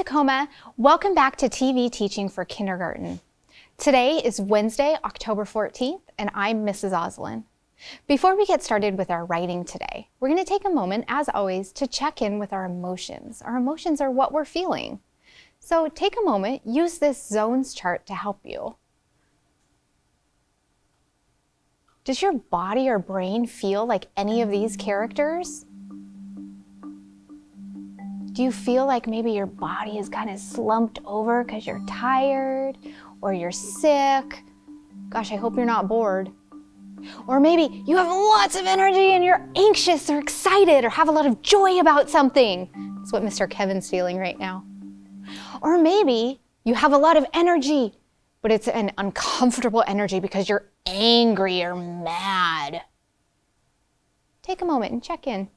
Tacoma. Welcome back to TV Teaching for Kindergarten. Today is Wednesday, October 14th, and I'm Mrs. Oslin. Before we get started with our writing today, we're going to take a moment, as always, to check in with our emotions. Our emotions are what we're feeling. So take a moment, use this zones chart to help you. Does your body or brain feel like any of these characters? Do you feel like maybe your body is kind of slumped over because you're tired or you're sick? Gosh, I hope you're not bored. Or maybe you have lots of energy and you're anxious or excited or have a lot of joy about something. That's what Mr. Kevin's feeling right now. Or maybe you have a lot of energy, but it's an uncomfortable energy because you're angry or mad. Take a moment and check in.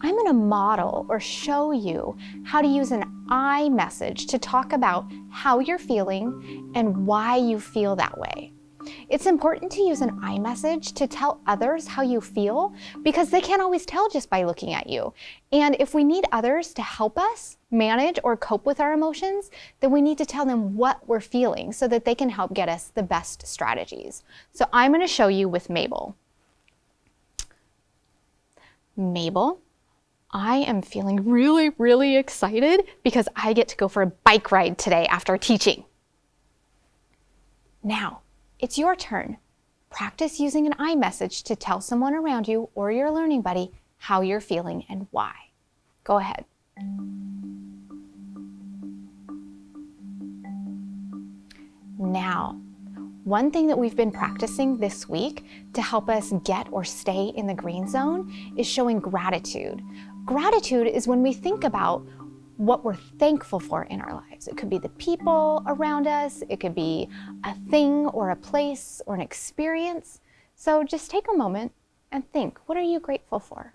I'm going to model or show you how to use an I message to talk about how you're feeling and why you feel that way. It's important to use an I message to tell others how you feel because they can't always tell just by looking at you. And if we need others to help us manage or cope with our emotions, then we need to tell them what we're feeling so that they can help get us the best strategies. So I'm going to show you with Mabel. Mabel, I am feeling really excited because I get to go for a bike ride today after teaching. Now, it's your turn. Practice using an I message to tell someone around you or your learning buddy how you're feeling and why. Go ahead. Now, one thing that we've been practicing this week to help us get or stay in the green zone is showing gratitude. Gratitude is when we think about what we're thankful for in our lives. It could be the people around us, it could be a thing or a place or an experience. So just take a moment and think, what are you grateful for?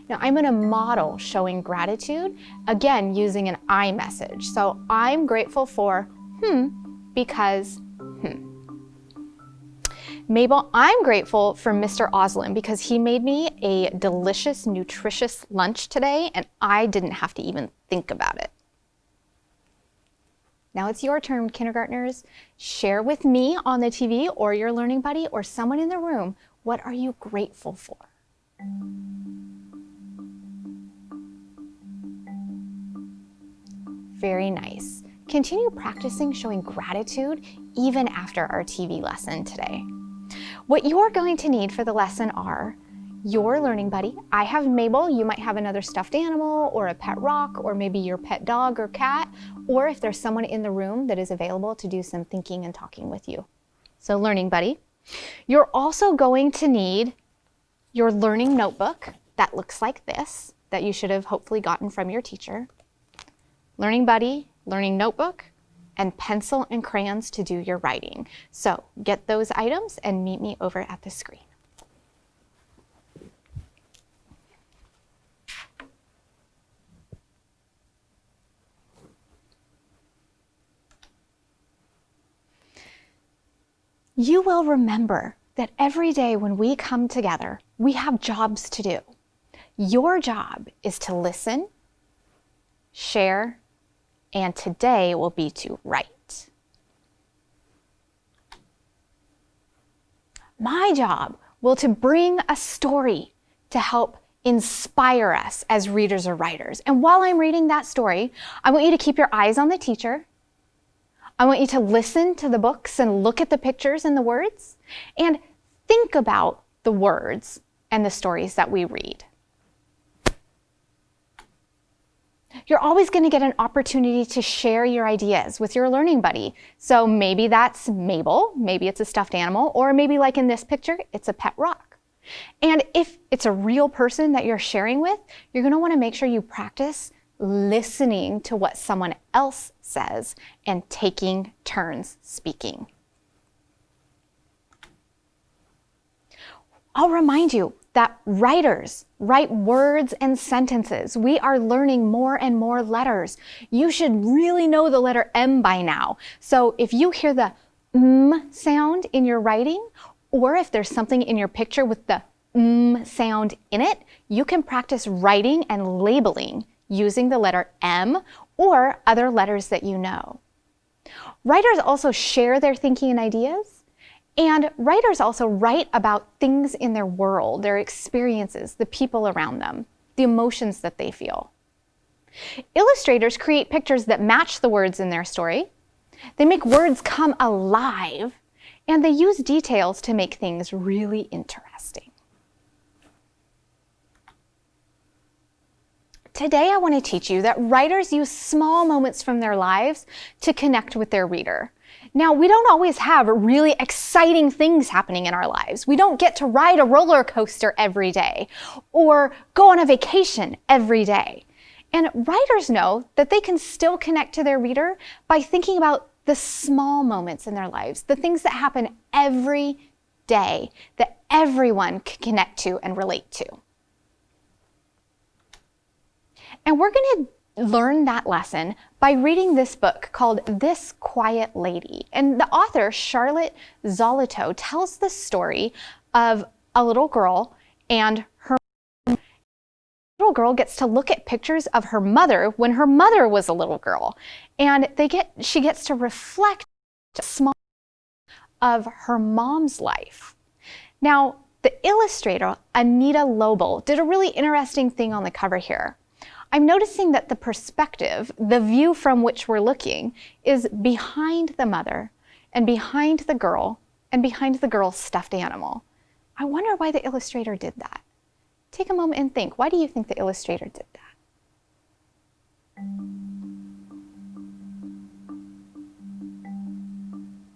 Now I'm going to model showing gratitude, again using an I message. So I'm grateful for because Mabel, I'm grateful for Mr. Oslin because he made me a delicious, nutritious lunch today and I didn't have to even think about it. Now it's your turn, kindergartners. Share with me on the TV or your learning buddy or someone in the room, what are you grateful for? Very nice. Continue practicing showing gratitude even after our TV lesson today. What you're going to need for the lesson are your learning buddy. I have Mabel. You might have another stuffed animal or a pet rock or maybe your pet dog or cat, or if there's someone in the room that is available to do some thinking and talking with you. So learning buddy. You're also going to need your learning notebook that looks like this, that you should have hopefully gotten from your teacher. Learning buddy, learning notebook, and pencil and crayons to do your writing. So get those items and meet me over at the screen. You will remember that every day when we come together, we have jobs to do. Your job is to listen, share, and today will be to write. My job will to bring a story to help inspire us as readers or writers. And while I'm reading that story, I want you to keep your eyes on the teacher. I want you to listen to the books and look at the pictures and the words and think about the words and the stories that we read. You're always going to get an opportunity to share your ideas with your learning buddy. So maybe that's Mabel, maybe it's a stuffed animal, or maybe like in this picture, it's a pet rock. And if it's a real person that you're sharing with, you're going to want to make sure you practice listening to what someone else says and taking turns speaking. I'll remind you that writers write words and sentences. We are learning more and more letters. You should really know the letter M by now. So if you hear the M sound in your writing, or if there's something in your picture with the M sound in it, you can practice writing and labeling using the letter M or other letters that you know. Writers also share their thinking and ideas. And writers also write about things in their world, their experiences, the people around them, the emotions that they feel. Illustrators create pictures that match the words in their story. They make words come alive, and they use details to make things really interesting. Today, I want to teach you that writers use small moments from their lives to connect with their reader. Now, we don't always have really exciting things happening in our lives. We don't get to ride a roller coaster every day or go on a vacation every day. And writers know that they can still connect to their reader by thinking about the small moments in their lives, the things that happen every day that everyone can connect to and relate to. And we're going to learn that lesson by reading this book called This Quiet Lady. And the author, Charlotte Zolito, tells the story of a little girl, and her little girl gets to look at pictures of her mother when her mother was a little girl. And she gets to reflect small of her mom's life. Now, the illustrator, Anita Lobel, did a really interesting thing on the cover here. I'm noticing that the perspective, the view from which we're looking, is behind the mother and behind the girl and behind the girl's stuffed animal. I wonder why the illustrator did that. Take a moment and think. Why do you think the illustrator did that?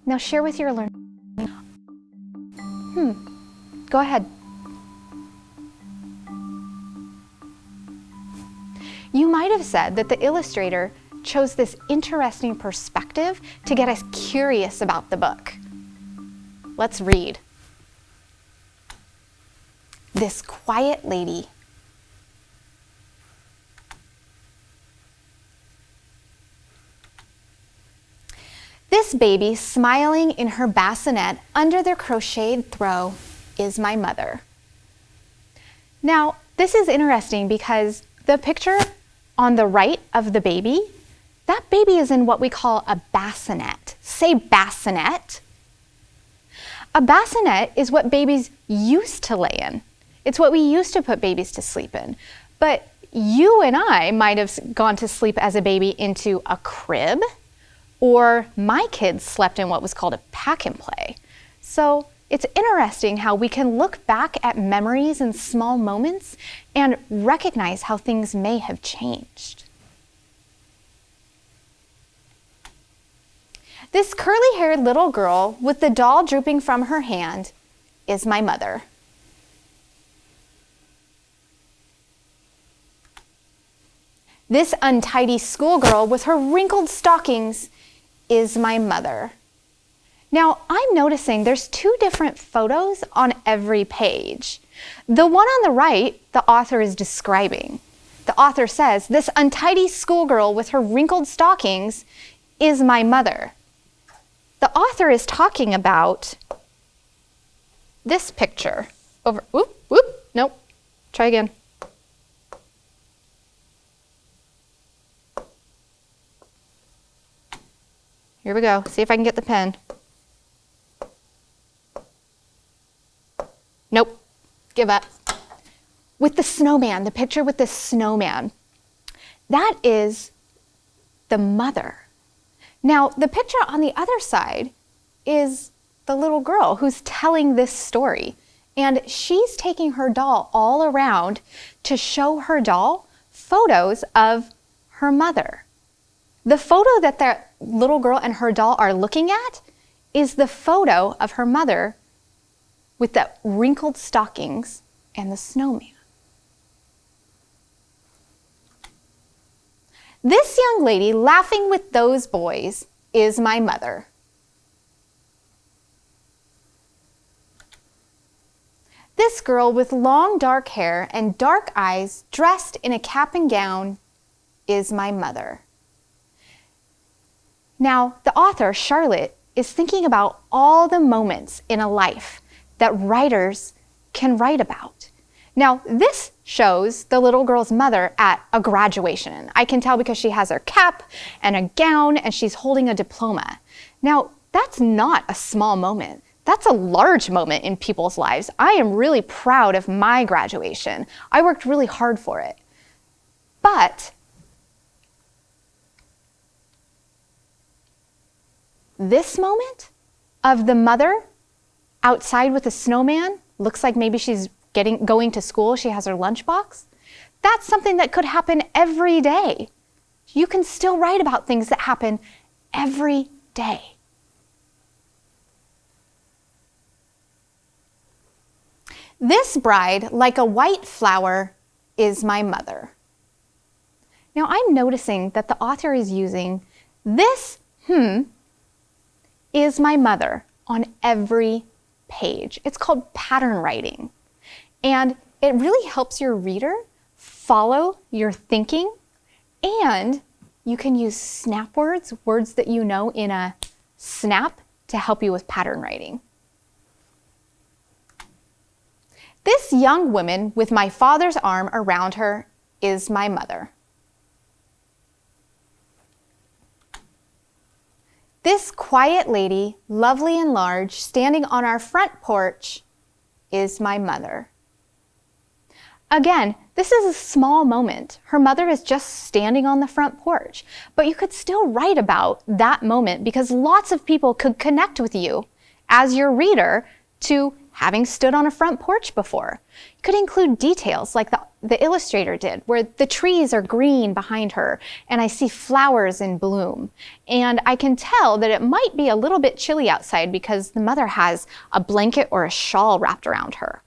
Now share with your learner. Go ahead. You might have said that the illustrator chose this interesting perspective to get us curious about the book. Let's read. This Quiet Lady. This baby smiling in her bassinet under their crocheted throw is my mother. Now, this is interesting because the picture on the right of the baby, that baby is in what we call a bassinet. Say bassinet. A bassinet is what babies used to lay in. It's what we used to put babies to sleep in. But you and I might have gone to sleep as a baby into a crib, or my kids slept in what was called a pack and play. So it's interesting how we can look back at memories and small moments and recognize how things may have changed. This curly-haired little girl with the doll drooping from her hand is my mother. This untidy schoolgirl with her wrinkled stockings is my mother. Now, I'm noticing there's two different photos on every page. The one on the right, the author is describing. The author says, this untidy schoolgirl with her wrinkled stockings is my mother. The author is talking about this picture over, nope, try again. Here we go, see if I can get the pen. Nope, give up. With the snowman, the picture with the snowman, that is the mother. Now, the picture on the other side is the little girl who's telling this story. And she's taking her doll all around to show her doll photos of her mother. The photo that the little girl and her doll are looking at is the photo of her mother with the wrinkled stockings and the snowman. This young lady laughing with those boys is my mother. This girl with long dark hair and dark eyes, dressed in a cap and gown, is my mother. Now, the author, Charlotte, is thinking about all the moments in a life that writers can write about. Now, this shows the little girl's mother at a graduation. I can tell because she has her cap and a gown and she's holding a diploma. Now, that's not a small moment. That's a large moment in people's lives. I am really proud of my graduation. I worked really hard for it. But this moment of the mother outside with a snowman, looks like maybe she's going to school, she has her lunchbox. That's something that could happen every day. You can still write about things that happen every day. This bride, like a white flower, is my mother. Now I'm noticing that the author is using this is my mother on every page. It's called pattern writing. And it really helps your reader follow your thinking, and you can use snap words, words that you know in a snap, to help you with pattern writing. This young woman with my father's arm around her is my mother. This quiet lady, lovely and large, standing on our front porch, is my mother. Again, this is a small moment. Her mother is just standing on the front porch, but you could still write about that moment because lots of people could connect with you as your reader to having stood on a front porch before. You could include details like the illustrator did, where the trees are green behind her and I see flowers in bloom. And I can tell that it might be a little bit chilly outside because the mother has a blanket or a shawl wrapped around her.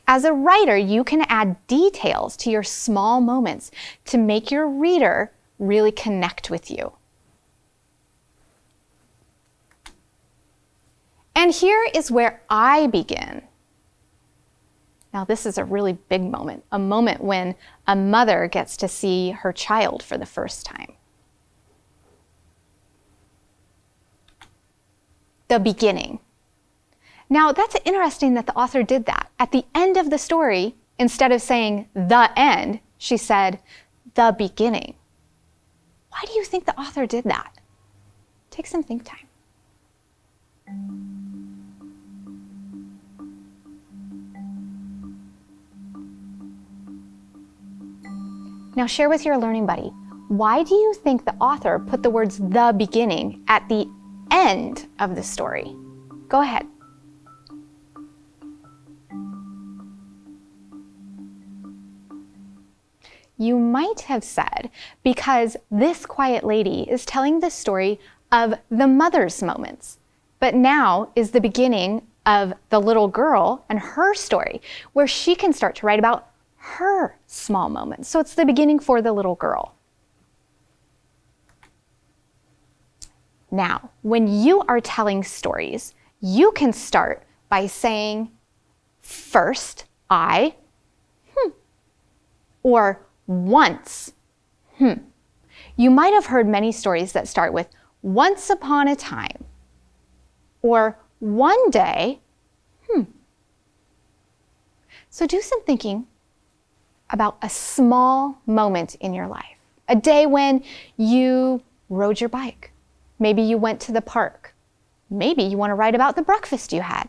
As a writer, you can add details to your small moments to make your reader really connect with you. And here is where I begin. Now, this is a really big moment, a moment when a mother gets to see her child for the first time. The beginning. Now, that's interesting that the author did that. At the end of the story, instead of saying the end, she said the beginning. Why do you think the author did that? Take some think time. Now share with your learning buddy, why do you think the author put the words the beginning at the end of the story? Go ahead. You might have said, because this quiet lady is telling the story of the mother's moments, but now is the beginning of the little girl and her story, where she can start to write about her small moments. So it's the beginning for the little girl. Now, when you are telling stories, you can start by saying, first, I, or once, You might have heard many stories that start with once upon a time, or one day, So do some thinking about a small moment in your life. A day when you rode your bike. Maybe you went to the park. Maybe you want to write about the breakfast you had.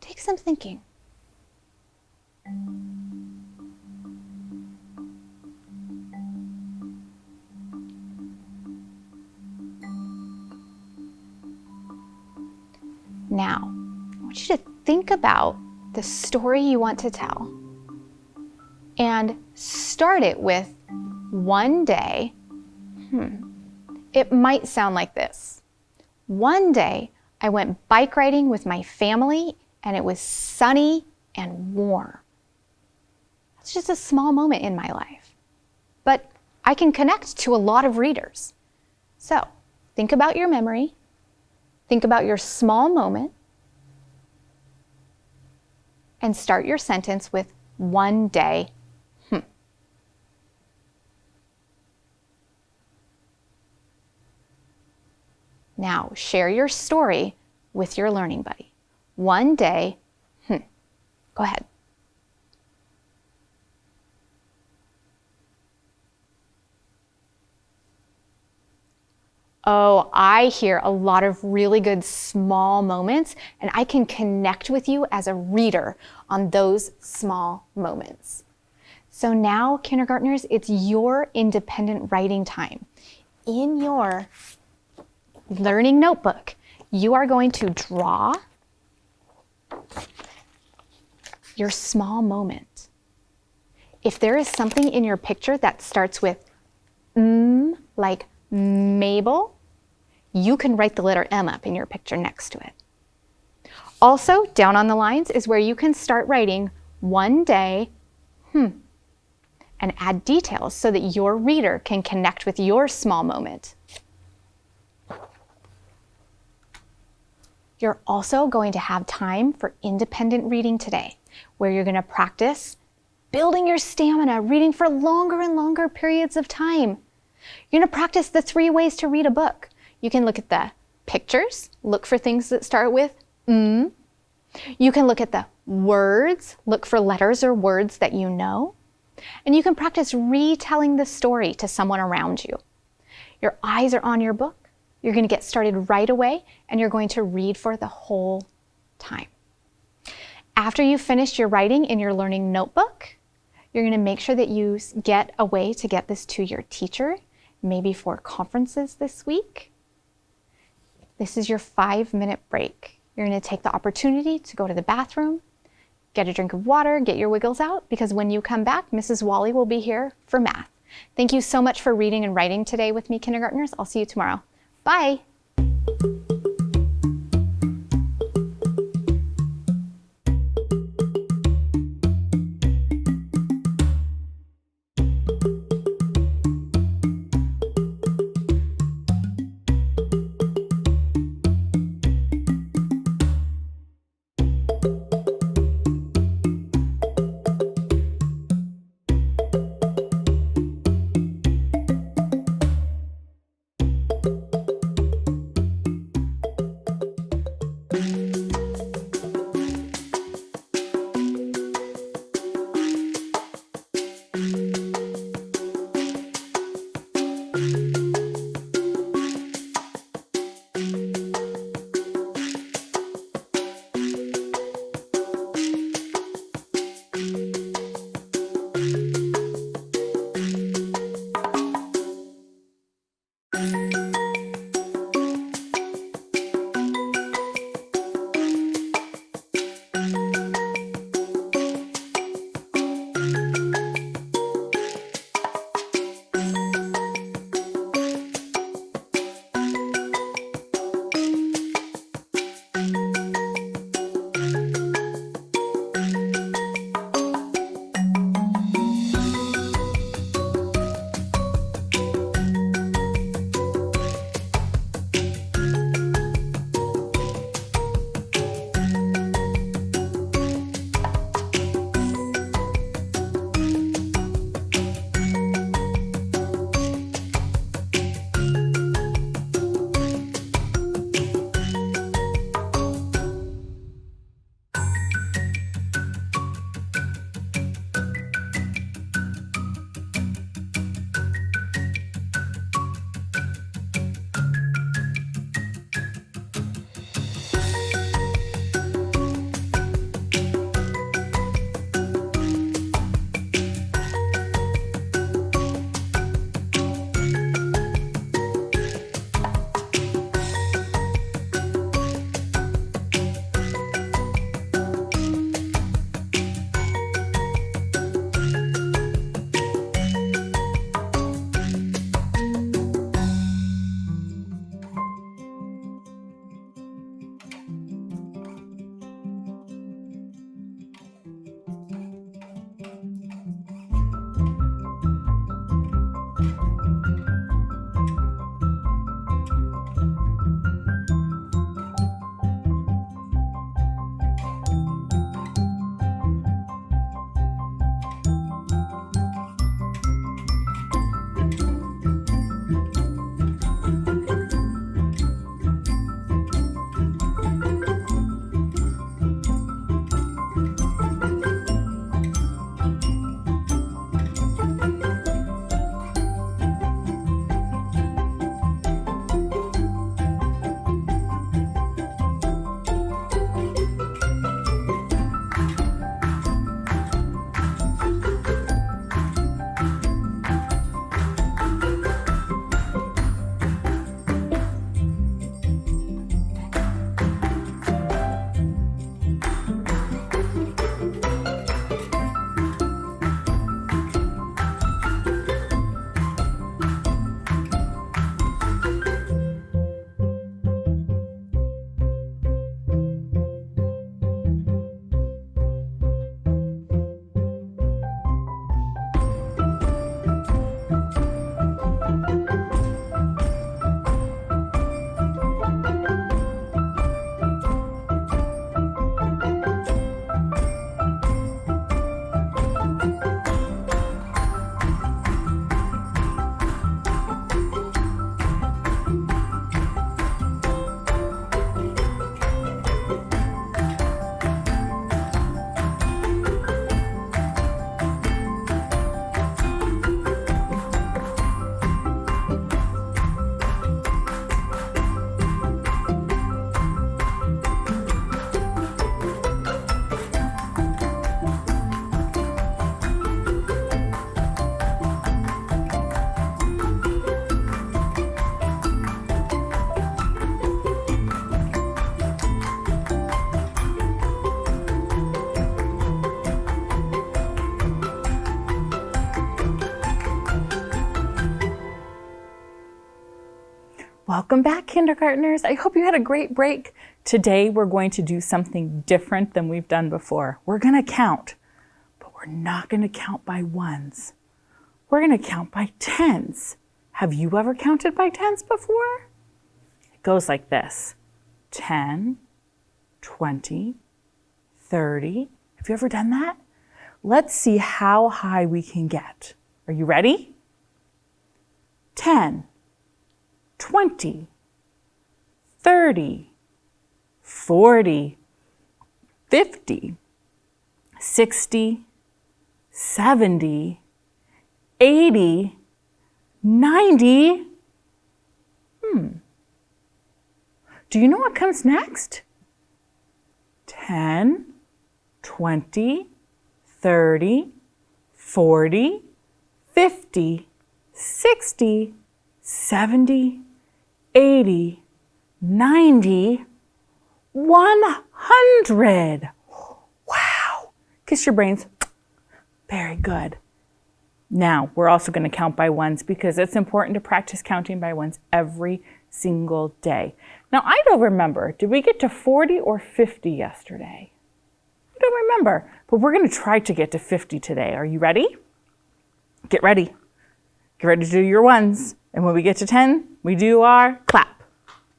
Take some thinking. Now, I want you to think about the story you want to tell and start it with one day. It might sound like this. One day, I went bike riding with my family and it was sunny and warm. It's just a small moment in my life, but I can connect to a lot of readers. So think about your memory, think about your small moment, and start your sentence with one day. Now, share your story with your learning buddy. One day. Go ahead. Oh, I hear a lot of really good small moments, and I can connect with you as a reader on those small moments. So now, kindergartners, it's your independent writing time. In your learning notebook, you are going to draw your small moment. If there is something in your picture that starts with like Mabel, you can write the letter M up in your picture next to it. Also, down on the lines is where you can start writing one day, and add details so that your reader can connect with your small moment. You're also going to have time for independent reading today, where you're going to practice building your stamina, reading for longer and longer periods of time. You're going to practice the 3 ways to read a book. You can look at the pictures, look for things that start with You can look at the words, look for letters or words that you know. And you can practice retelling the story to someone around you. Your eyes are on your book. You're going to get started right away, and you're going to read for the whole time. After you've finished your writing in your learning notebook, you're going to make sure that you get a way to get this to your teacher, maybe for conferences this week. This is your 5-minute break. You're going to take the opportunity to go to the bathroom, get a drink of water, get your wiggles out, because when you come back, Mrs. Wally will be here for math. Thank you so much for reading and writing today with me, kindergartners. I'll see you tomorrow. Bye. Welcome back, kindergartners. I hope you had a great break. Today we're going to do something different than we've done before. We're going to count, but we're not going to count by ones. We're going to count by tens. Have you ever counted by tens before? It goes like this: 10, 20, 30. Have you ever done that? Let's see how high we can get. Are you ready? 10, 20, 30, 40, 50, 60, 70, 80, 90. Do you know what comes next? 10, 20, 30, 40, 50, 60, 70, 80, 90, 100. Wow. Kiss your brains. Very good. Now, we're also going to count by ones because it's important to practice counting by ones every single day. Now, I don't remember. Did we get to 40 or 50 yesterday? I don't remember, but we're going to try to get to 50 today. Are you ready? Get ready. Get ready to do your ones. And when we get to 10, we do our clap.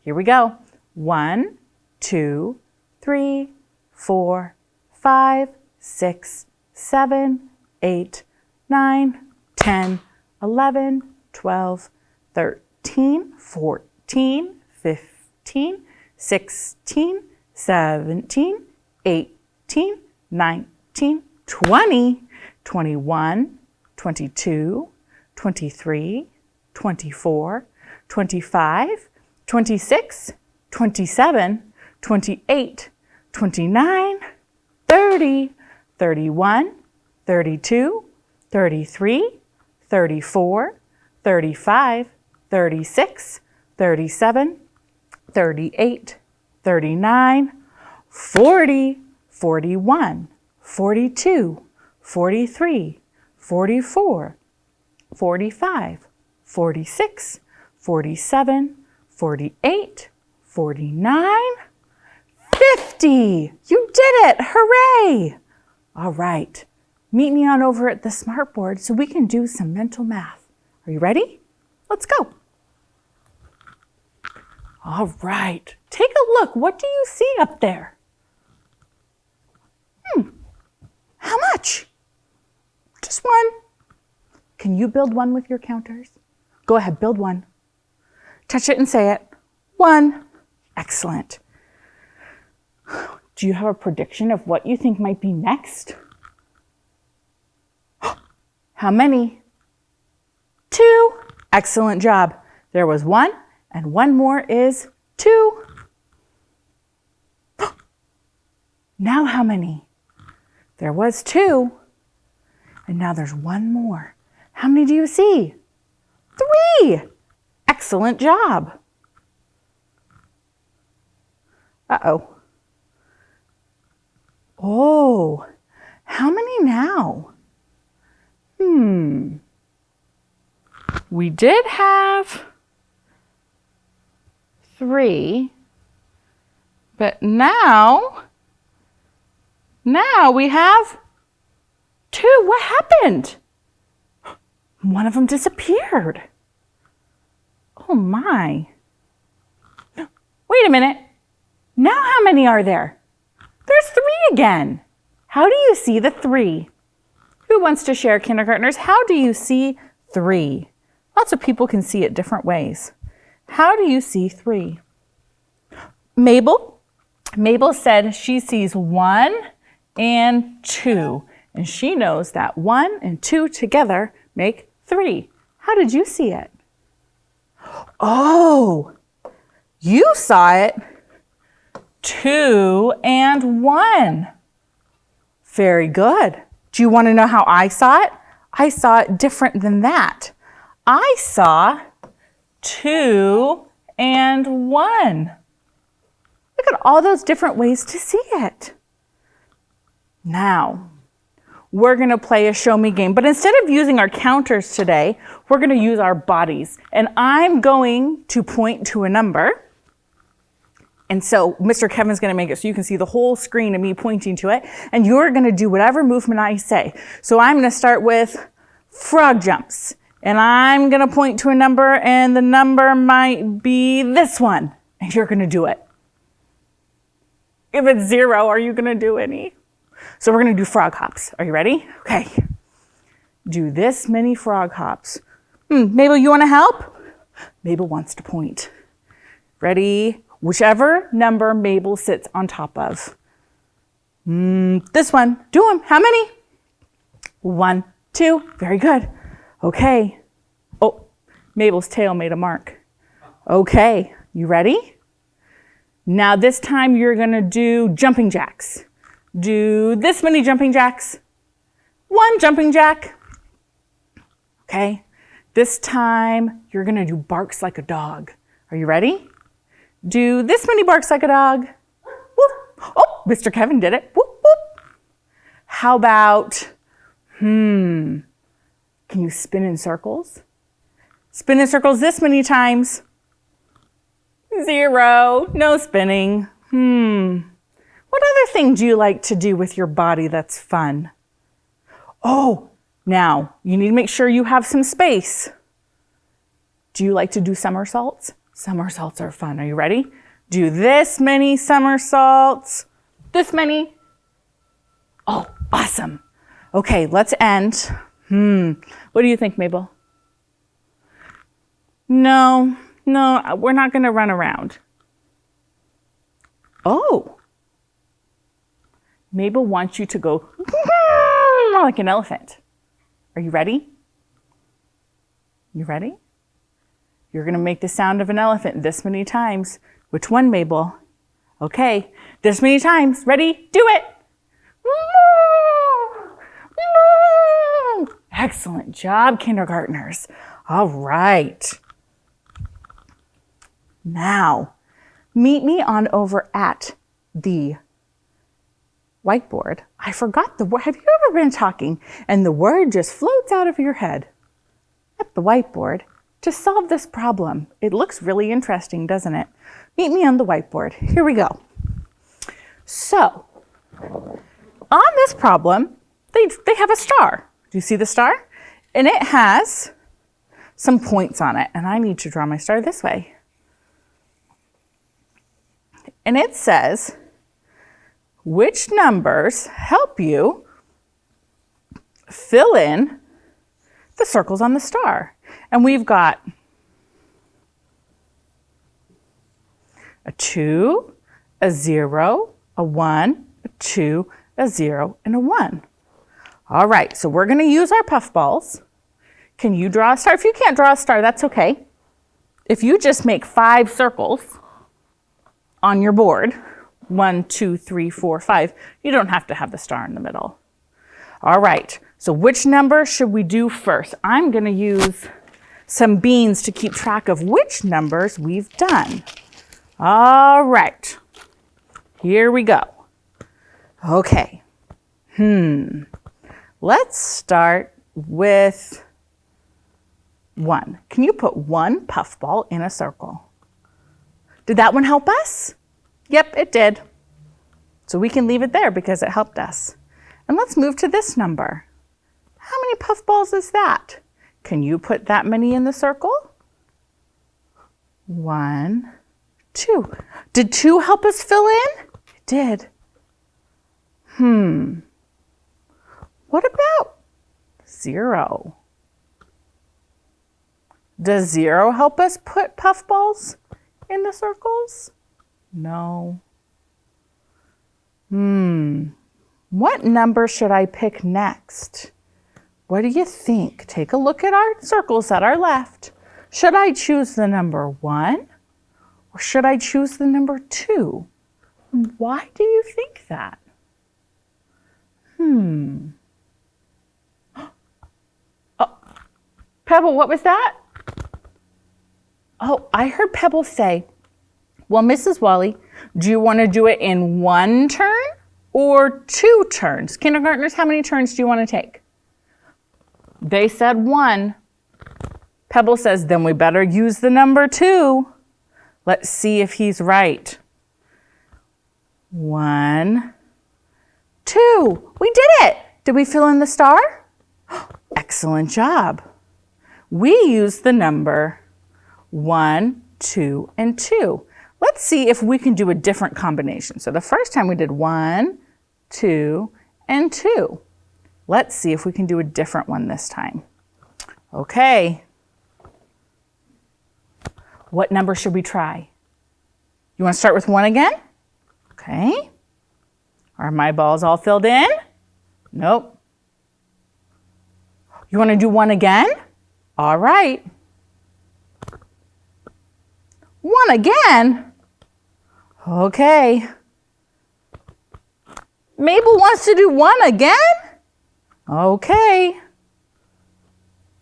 Here we go. 1, 2, 3, 4, 5, 6, 7, 8, 9, 10, 11, 12, 13, 14, 15, 16, 17, 18, 19, 20, 21, 22, 23, 24, 25, 26, 27, 28, 29, 30, 31, 32, 33, 34, 35, 36, 37, 38, 39, 40, 41, 42, 43, 44, 45, 46, 47, 48, 49, 50. You did it! Hooray! All right. Meet me on over at the smartboard so we can do some mental math. Are you ready? Let's go. All right. Take a look. What do you see up there? How much? Just one. Can you build one with your counters? Go ahead, build one. Touch it and say it. 1. Excellent. Do you have a prediction of what you think might be next? How many? 2. Excellent job. There was 1, and 1 more is 2. Now how many? There was 2, and now there's 1 more. How many do you see? 3. Excellent job. Uh-oh. Oh, how many now? We did have 3, but now we have 2. What happened? One of them disappeared. Oh my. Wait a minute. Now how many are there? There's 3 again. How do you see the 3? Who wants to share, kindergartners? How do you see 3? Lots of people can see it different ways. How do you see 3? Mabel said she sees 1 and 2. And she knows that 1 and 2 together make 3. How did you see it? Oh, you saw it 2 and 1. Very good. Do you want to know how I saw it? I saw it different than that. I saw 2 and 1. Look at all those different ways to see it. Now, we're going to play a show me game. But instead of using our counters today, we're going to use our bodies. And I'm going to point to a number. And so Mr. Kevin's going to make it so you can see the whole screen of me pointing to it. And you're going to do whatever movement I say. So I'm going to start with frog jumps. And I'm going to point to a number, and the number might be this one. And you're going to do it. If it's 0, are you going to do any? So we're going to do frog hops. Are you ready? Okay. Do this many frog hops. Mabel, you want to help? Mabel wants to point. Ready? Whichever number Mabel sits on top of. This one. Do them. How many? 1, 2. Very good. Okay. Oh, Mabel's tail made a mark. Okay. You ready? Now this time you're going to do jumping jacks. Do this many jumping jacks. 1 jumping jack. Okay. This time you're going to do barks like a dog. Are you ready? Do this many barks like a dog. Whoop. Oh, Mr. Kevin did it. Whoop, whoop. How about, can you spin in circles? Spin in circles this many times. 0. No spinning. What other thing do you like to do with your body that's fun? Oh, now you need to make sure you have some space. Do you like to do somersaults? Somersaults are fun. Are you ready? Do this many somersaults. This many. Oh, awesome. Okay, let's end. What do you think, Mabel? No, we're not going to run around. Oh. Mabel wants you to go like an elephant. Are you ready? You ready? You're going to make the sound of an elephant this many times. Which one, Mabel? Okay, this many times. Ready? Do it. Excellent job, kindergartners. All right. Now, meet me on over at the whiteboard. I forgot the word. Have you ever been talking and the word just floats out of your head? At the whiteboard to solve this problem. It looks really interesting, doesn't it? Meet me on the whiteboard. Here we go. So, on this problem, they have a star. Do you see the star? And it has some points on it. And I need to draw my star this way. And it says, which numbers help you fill in the circles on the star? And we've got a 2, a 0, a 1, a 2, a 0, and a 1. All right, so we're going to use our puffballs. Can you draw a star? If you can't draw a star, that's okay. If you just make 5 circles on your board, 1, 2, 3, 4, 5, you don't have to have the star in the middle. All right, so which number should we do first? I'm going to use some beans to keep track of which numbers we've done. All right, here we go. Okay, let's start with 1. Can you put 1 puffball in a circle? Did that one help us? Yep, it did. So we can leave it there because it helped us. And let's move to this number. How many puffballs is that? Can you put that many in the circle? 1, 2. Did 2 help us fill in? It did. What about 0? Does 0 help us put puffballs in the circles? No. What number should I pick next? What do you think? Take a look at our circles that are left. Should I choose the number 1 or should I choose the number 2? Why do you think that? Oh, Pebble, what was that? Oh, I heard Pebble say, well, Mrs. Wally, do you want to do it in 1 turn or 2 turns? Kindergartners, how many turns do you want to take? They said 1. Pebble says, then we better use the number 2. Let's see if he's right. 1, 2. We did it. Did we fill in the star? Excellent job. We used the number 1, 2, and 2. Let's see if we can do a different combination. So the first time we did 1, 2, and 2. Let's see if we can do a different one this time. Okay. What number should we try? You want to start with 1 again? Okay. Are my balls all filled in? Nope. You want to do 1 again? All right. 1 again? Okay. Mabel wants to do 1 again? Okay.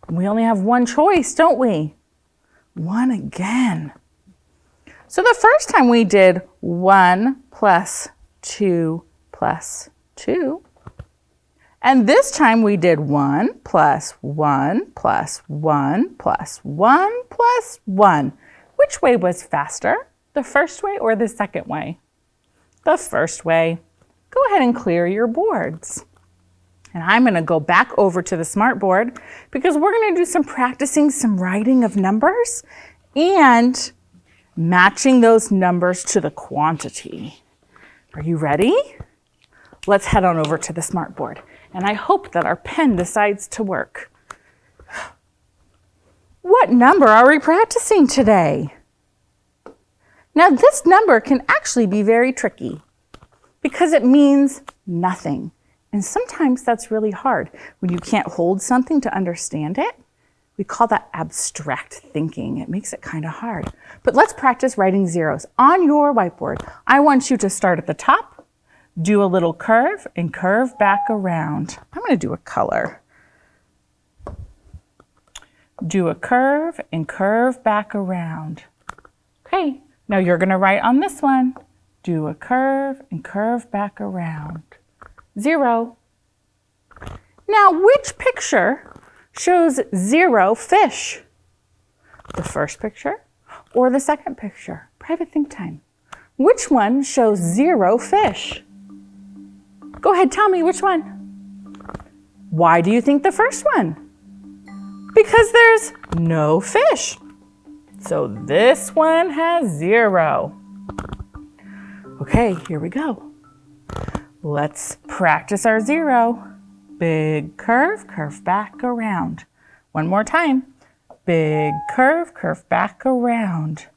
We only have one choice, don't we? 1 again. So the first time we did 1 plus 2 plus 2. And this time we did 1 plus 1 plus 1 plus 1 plus 1. Which way was faster? The first way or the second way? The first way. Go ahead and clear your boards. And I'm going to go back over to the smartboard because we're going to do some practicing some writing of numbers and matching those numbers to the quantity. Are you ready? Let's head on over to the smartboard. And I hope that our pen decides to work. What number are we practicing today? Now this number can actually be very tricky because it means nothing. And sometimes that's really hard. When you can't hold something to understand it, we call that abstract thinking. It makes it kind of hard. But let's practice writing zeros. On your whiteboard, I want you to start at the top, do a little curve, and curve back around. I'm going to do a color. Do a curve and curve back around. Okay, now you're going to write on this one. Do a curve and curve back around. 0. Now, which picture shows 0 fish? The first picture or the second picture? Private think time. Which one shows 0 fish? Go ahead, tell me which one. Why do you think the first one? Because there's no fish. So this one has 0. Okay, here we go. Let's practice our 0. Big curve, curve back around. One more time. Big curve, curve back around.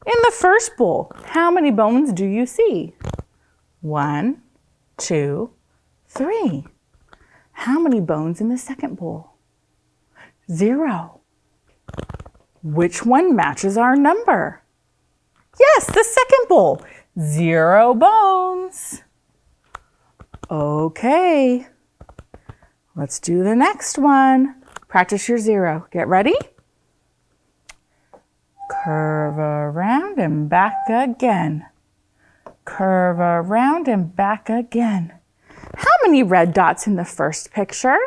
In the first bowl, how many bones do you see? 1, 2, 3. How many bones in the second bowl? 0. Which one matches our number? Yes, the second bowl. 0 bones. Okay. Let's do the next one. Practice your 0. Get ready? Curve around and back again. Curve around and back again. How many red dots in the first picture?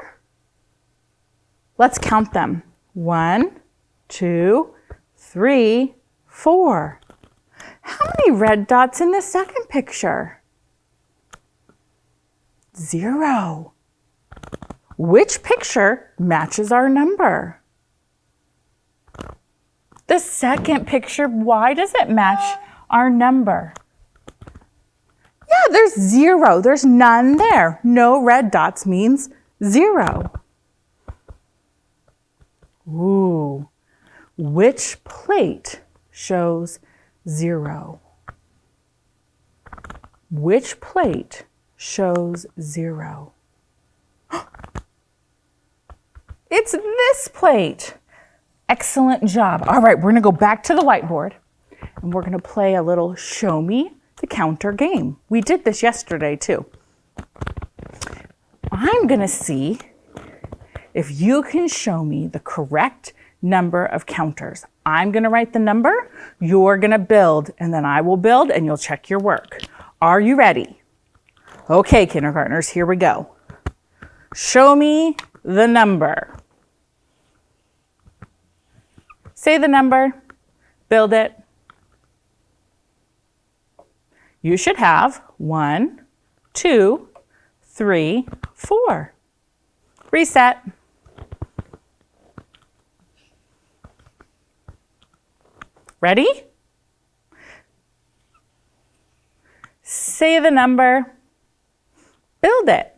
Let's count them. 1, 2, 3, 4. How many red dots in the second picture? 0. Which picture matches our number? The second picture. Why does it match our number? Yeah, there's 0. There's none there. No red dots means 0. Ooh. Which plate shows 0? Which plate shows 0? It's this plate. Excellent job. All right, we're going to go back to the whiteboard and we're going to play a little show me the counter game. We did this yesterday too. I'm going to see if you can show me the correct number of counters. I'm going to write the number, you're going to build, and then I will build and you'll check your work. Are you ready? Okay, kindergartners, here we go. Show me the number. Say the number, build it. You should have 1, 2, 3, 4. Reset. Ready? Say the number, build it.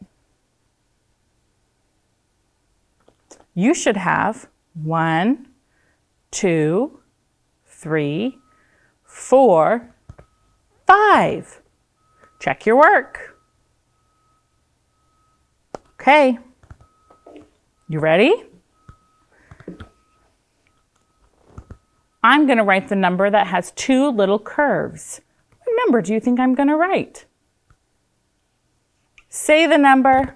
You should have 1, 2, 3, 4, 5. Check your work. Okay. You ready? I'm going to write the number that has 2 little curves. What number do you think I'm going to write? Say the number.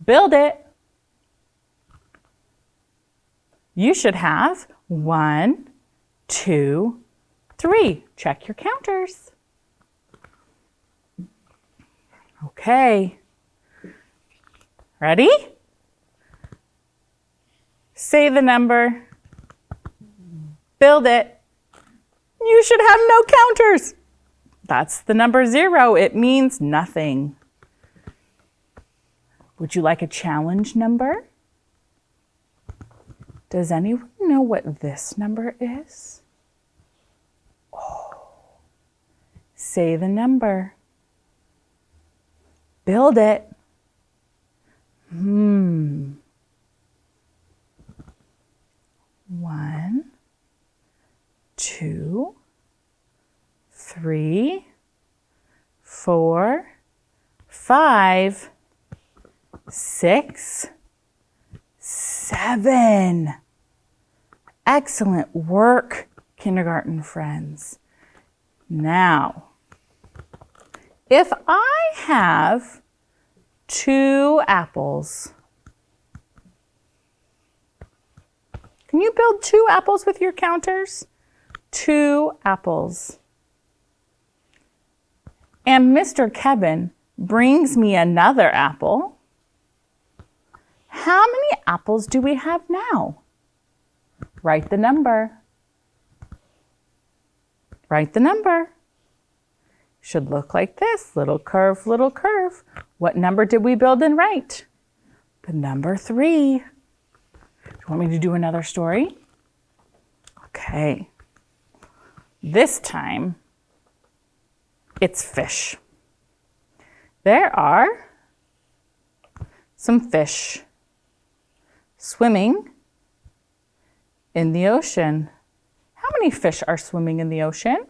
Build it. You should have 1, 2, 3. Check your counters. Okay. Ready? Say the number. Build it. You should have no counters. That's the number 0. It means nothing. Would you like a challenge number? Does anyone know what this number is? Oh. Say the number. Build it. 1, 2, 3, 4, 5, 6, 7. Excellent work, kindergarten friends. Now, if I have 2 apples, can you build 2 apples with your counters? 2 apples. And Mr. Kevin brings me another apple. How many apples do we have now? Write the number. Write the number. Should look like this, little curve, little curve. What number did we build and write? The number 3. Do you want me to do another story? Okay. This time, it's fish. There are some fish swimming in the ocean. How many fish are swimming in the ocean?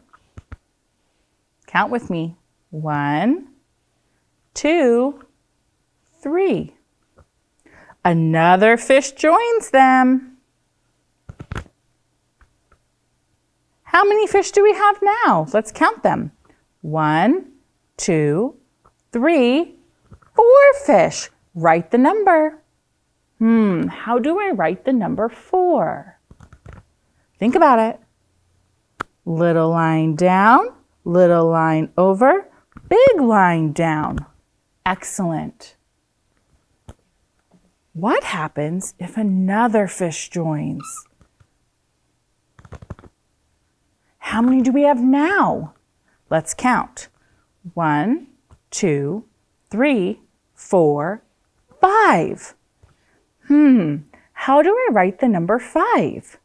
Count with me. 1, 2, 3. Another fish joins them. How many fish do we have now? Let's count them. 1, 2, 3, 4 fish. Write the number. How do I write the number 4? Think about it. Little line down, little line over, big line down. Excellent. What happens if another fish joins? How many do we have now? Let's count. 1, 2, 3, 4, 5. How do I write the number 5?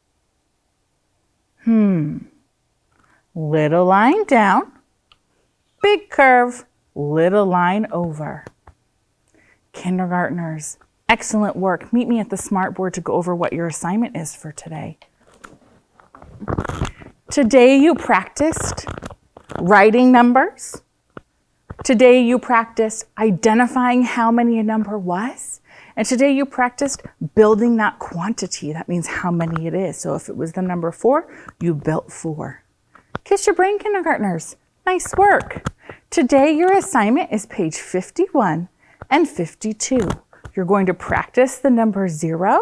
Little line down, big curve, little line over. Kindergartners, excellent work. Meet me at the smartboard to go over what your assignment is for today. Today you practiced writing numbers. Today you practiced identifying how many a number was. And today you practiced building that quantity. That means how many it is. So if it was the number 4, you built 4. Kiss your brain, kindergartners. Nice work. Today your assignment is page 51 and 52. You're going to practice the number 0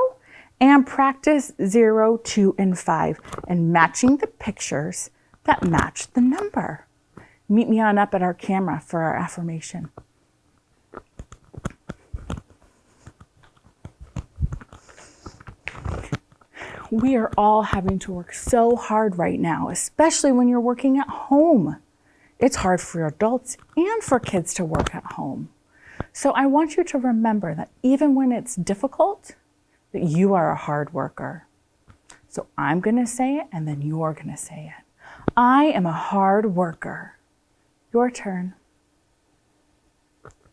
and practice 0, 2, and 5 and matching the pictures that match the number. Meet me on up at our camera for our affirmation. We are all having to work so hard right now, especially when you're working at home. It's hard for adults and for kids to work at home. So I want you to remember that even when it's difficult, that you are a hard worker. So I'm going to say it, and then you're going to say it. I am a hard worker. Your turn.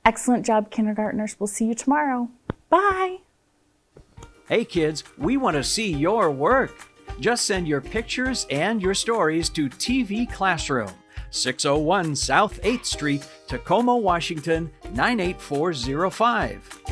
Excellent job, kindergartners. We'll see you tomorrow. Bye. Hey kids, we want to see your work. Just send your pictures and your stories to TV Classroom, 601 South 8th Street, Tacoma, Washington, 98405.